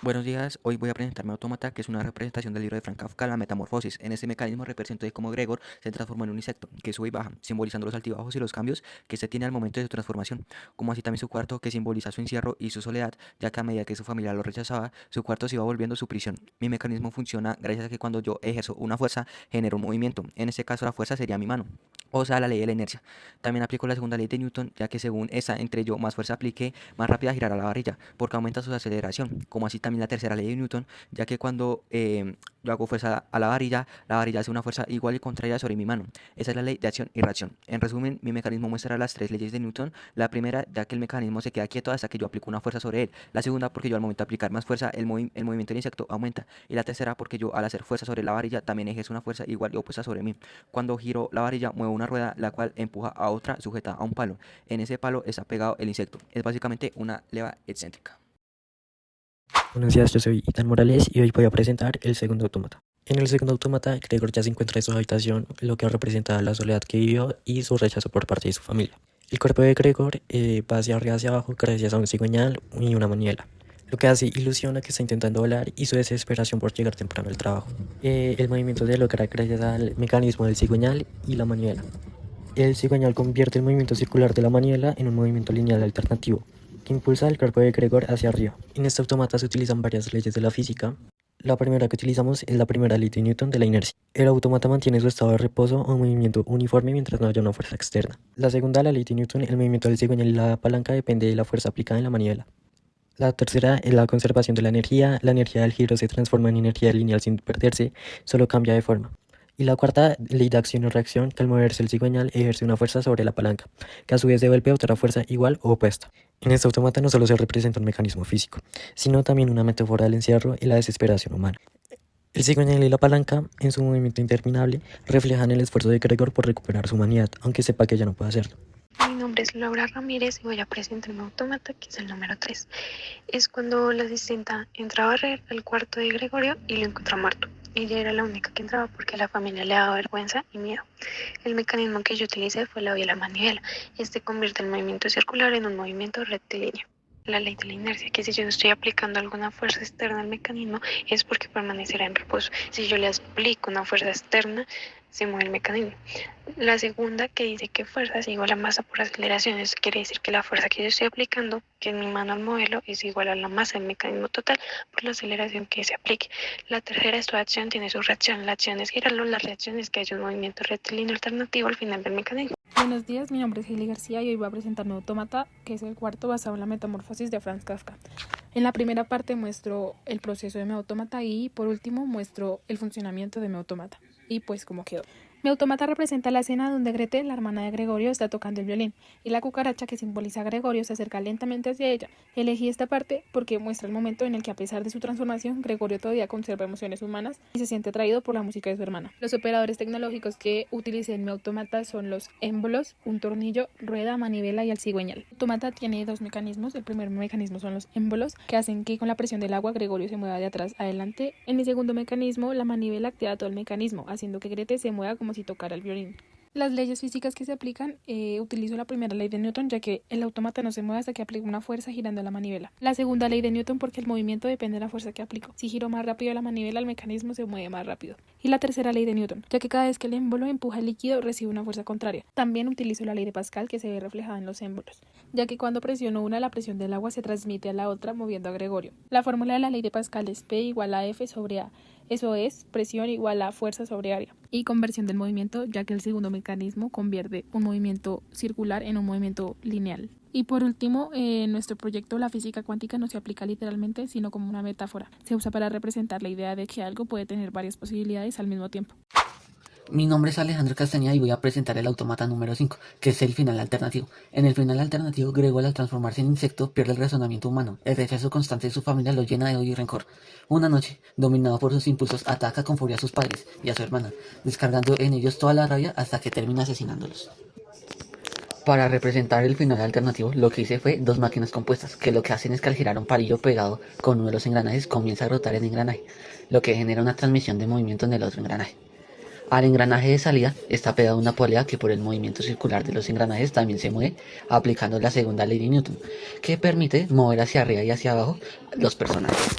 Buenos días, hoy voy a presentarme Autómata, que es una representación del libro de Frank Kafka, La Metamorfosis. En este mecanismo represento cómo Gregor se transforma en un insecto, que sube y baja, simbolizando los altibajos y los cambios que se tiene al momento de su transformación, como así también su cuarto, que simboliza su encierro y su soledad, ya que a medida que su familia lo rechazaba, su cuarto se iba volviendo su prisión. Mi mecanismo funciona gracias a que cuando yo ejerzo una fuerza, genero un movimiento. En este caso la fuerza sería mi mano, o sea, la ley de la inercia. También aplico la segunda ley de Newton, ya que según esa, entre yo más fuerza aplique, más rápida girará la varilla, porque aumenta su aceleración, como así también la tercera ley de Newton, ya que cuando yo hago fuerza a la varilla hace una fuerza igual y contraria sobre mi mano. Esa es la ley de acción y reacción. En resumen, mi mecanismo muestra las tres leyes de Newton. La primera, ya que el mecanismo se queda quieto hasta que yo aplico una fuerza sobre él. La segunda, porque yo al momento de aplicar más fuerza, el movimiento del insecto aumenta. Y la tercera, porque yo al hacer fuerza sobre la varilla, también ejerzo una fuerza igual y opuesta sobre mí. Cuando giro la varilla, muevo una rueda, la cual empuja a otra sujeta a un palo. En ese palo está pegado el insecto. Es básicamente una leva excéntrica. Buenos días, yo soy Ethan Morales y hoy voy a presentar el segundo autómata. En el segundo autómata, Gregor ya se encuentra en su habitación, lo que representa la soledad que vivió y su rechazo por parte de su familia. El cuerpo de Gregor va hacia arriba hacia abajo gracias a un cigüeñal y una maniela, lo que hace ilusiona que está intentando volar y su desesperación por llegar temprano al trabajo. El movimiento se logra gracias al mecanismo del cigüeñal y la maniela. El cigüeñal convierte el movimiento circular de la maniela en un movimiento lineal alternativo, que impulsa el cuerpo de Gregor hacia arriba. En este autómata se utilizan varias leyes de la física. La primera que utilizamos es la primera ley de Newton de la inercia. El autómata mantiene su estado de reposo o movimiento uniforme mientras no haya una fuerza externa. La segunda, la ley de Newton, el movimiento del cigüeñal y la palanca depende de la fuerza aplicada en la maniobra. La tercera es la conservación de la energía. La energía del giro se transforma en energía lineal sin perderse, solo cambia de forma. Y la cuarta, ley de acción y reacción, que al moverse el cigüeñal ejerce una fuerza sobre la palanca, que a su vez devuelve otra fuerza igual o opuesta. En este autómata no solo se representa un mecanismo físico, sino también una metáfora del encierro y la desesperación humana. El cigüeñal y la palanca, en su movimiento interminable, reflejan el esfuerzo de Gregor por recuperar su humanidad, aunque sepa que ya no puede hacerlo. Mi nombre es Laura Ramírez y voy a presentar un autómata que es el número 3. Es cuando la asistenta entra a barrer al cuarto de Gregorio y lo encuentra muerto. Ella era la única que entraba porque a la familia le daba vergüenza y miedo. El mecanismo que yo utilicé fue la vía de la manivela. Este convierte el movimiento circular en un movimiento rectilíneo. La ley de la inercia, que si yo no estoy aplicando alguna fuerza externa al mecanismo es porque permanecerá en reposo. Si yo le aplico una fuerza externa, se mueve el mecanismo. La segunda, que dice que fuerza es igual a masa por aceleración, eso quiere decir que la fuerza que yo estoy aplicando, que en mi mano al modelo, es igual a la masa del mecanismo total por la aceleración que se aplique. La tercera es toda acción tiene su reacción. La acción es girarlo, la reacción es que haya un movimiento rectilíneo alternativo al final del mecanismo. Buenos días, mi nombre es Hailey García y hoy voy a presentar mi autómata, que es el cuarto basado en la metamorfosis de Franz Kafka. En la primera parte muestro el proceso de mi autómata y por último muestro el funcionamiento de mi autómata y pues cómo quedó. Mi autómata representa la escena donde Grete, la hermana de Gregorio, está tocando el violín y la cucaracha que simboliza a Gregorio se acerca lentamente hacia ella. Elegí esta parte porque muestra el momento en el que a pesar de su transformación, Gregorio todavía conserva emociones humanas y se siente atraído por la música de su hermana. Los operadores tecnológicos que utilicé en mi autómata son los émbolos, un tornillo, rueda, manivela y el cigüeñal. El autómata tiene dos mecanismos. El primer mecanismo son los émbolos, que hacen que con la presión del agua Gregorio se mueva de atrás a adelante. En mi segundo mecanismo, la manivela activa todo el mecanismo, haciendo que Grete se mueva como si tocara el violín. Las leyes físicas que se aplican, utilizo la primera ley de Newton, ya que el autómata no se mueve hasta que aplico una fuerza girando la manivela. La segunda ley de Newton, porque el movimiento depende de la fuerza que aplico. Si giro más rápido la manivela, el mecanismo se mueve más rápido. Y la tercera ley de Newton, ya que cada vez que el émbolo empuja el líquido, recibe una fuerza contraria. También utilizo la ley de Pascal, que se ve reflejada en los émbolos, ya que cuando presiono una, la presión del agua se transmite a la otra moviendo a Gregorio. La fórmula de la ley de Pascal es P igual a F sobre A. Eso es presión igual a fuerza sobre área. Y conversión del movimiento, ya que el segundo mecanismo convierte un movimiento circular en un movimiento lineal. Y por último, en nuestro proyecto la física cuántica no se aplica literalmente, sino como una metáfora. Se usa para representar la idea de que algo puede tener varias posibilidades al mismo tiempo. Mi nombre es Alejandro Castañeda y voy a presentar el autómata número 5, que es el final alternativo. En el final alternativo, Gregor al transformarse en insecto pierde el razonamiento humano. El rechazo constante de su familia lo llena de odio y rencor. Una noche, dominado por sus impulsos, ataca con furia a sus padres y a su hermana, descargando en ellos toda la rabia hasta que termina asesinándolos. Para representar el final alternativo, lo que hice fue dos máquinas compuestas, que lo que hacen es que al girar un palillo pegado con uno de los engranajes comienza a rotar el engranaje, lo que genera una transmisión de movimiento en el otro engranaje. Al engranaje de salida está pegada una polea que por el movimiento circular de los engranajes también se mueve, aplicando la segunda ley de Newton, que permite mover hacia arriba y hacia abajo los personajes.